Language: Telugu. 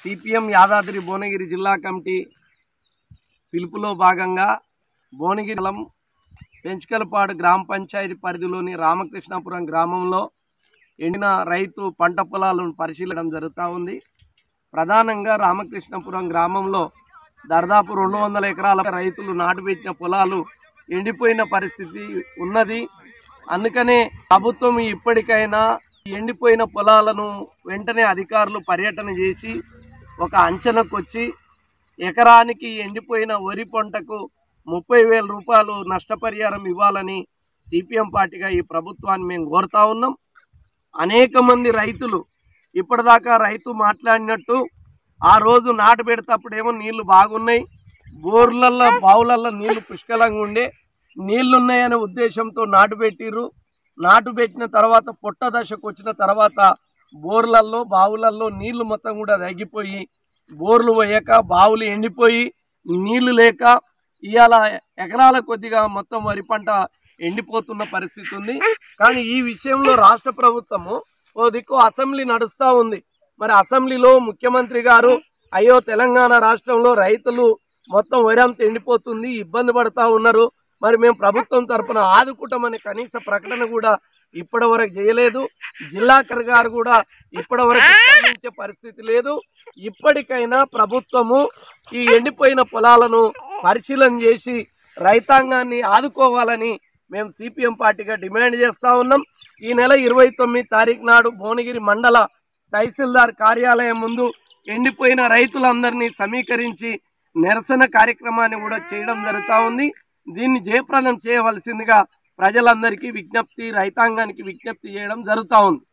సిపిఎం యాదాద్రి భువనగిరి జిల్లా కమిటీ పిలుపులో భాగంగా భువనగిరి పెంచుకలపాడు గ్రామ పంచాయతీ పరిధిలోని రామకృష్ణాపురం గ్రామంలో ఎండిన రైతు పంట పొలాలను పరిశీలించడం జరుగుతూ ఉంది. ప్రధానంగా రామకృష్ణాపురం గ్రామంలో దాదాపు 200 ఎకరాల రైతులు నాటుపెట్టిన పొలాలు ఎండిపోయిన పరిస్థితి ఉన్నది. అందుకనే ప్రభుత్వం ఇప్పటికైనా ఎండిపోయిన పొలాలను వెంటనే అధికారులు పర్యటన చేసి ఒక అంచనాకు వచ్చి ఎకరానికి ఎండిపోయిన వరి పంటకు 30,000 రూపాయలు నష్టపరిహారం ఇవ్వాలని సిపిఎం పార్టీగా ఈ ప్రభుత్వాన్ని మేము కోరుతా ఉన్నాం. అనేక మంది రైతులు ఇప్పటిదాకా రైతు మాట్లాడినట్టు ఆ రోజు నాటు పెడతప్పుడేమో నీళ్లు బాగున్నాయి, బోర్లల్లో బావులల్లో నీళ్లు పుష్కలంగా ఉండే నీళ్లున్నాయనే ఉద్దేశంతో నాటు పెట్టిర్రు. నాటు పెట్టిన తర్వాత పొట్ట దశకు వచ్చిన తర్వాత బోర్లల్లో బావులల్లో నీళ్లు మొత్తం కూడా తగ్గిపోయి బోర్లు పోయాక బావులు ఎండిపోయి నీళ్లు లేక ఇవాళ ఎకరాల కొద్దిగా మొత్తం వరి పంట ఎండిపోతున్న పరిస్థితి ఉంది. కానీ ఈ విషయంలో రాష్ట్ర ప్రభుత్వము ఓ దిక్కు అసెంబ్లీ నడుస్తూ ఉంది. మరి అసెంబ్లీలో ముఖ్యమంత్రి గారు అయ్యో తెలంగాణ రాష్ట్రంలో రైతులు మొత్తం వరి అంతా ఎండిపోతుంది, ఇబ్బంది పడుతూ ఉన్నారు, మరి మేము ప్రభుత్వం తరఫున ఆదుకుంటామనే కనీస ప్రకటన కూడా ఇప్పటి వరకు చేయలేదు. జిల్లా కలెక్టర్ గారు కూడా ఇప్పటి వరకు స్పందించే పరిస్థితి లేదు. ఇప్పటికైనా ప్రభుత్వము ఈ ఎండిపోయిన పొలాలను పరిశీలన చేసి రైతాంగాన్ని ఆదుకోవాలని మేము సిపిఎం పార్టీగా డిమాండ్ చేస్తూ ఉన్నాం. ఈ నెల 29 తారీఖు నాడు భువనగిరి మండల తహసీల్దార్ కార్యాలయం ముందు ఎండిపోయిన రైతులందరినీ సమీకరించి నిరసన కార్యక్రమాన్ని కూడా చేయడం జరుగుతూ ఉంది. దీన్ని జయప్రదం చేయవలసిందిగా ప్రజలందరికీ విజ్ఞప్తి, రైతాంగానికి విజ్ఞప్తి చేయడం జరుగుతూ ఉంది.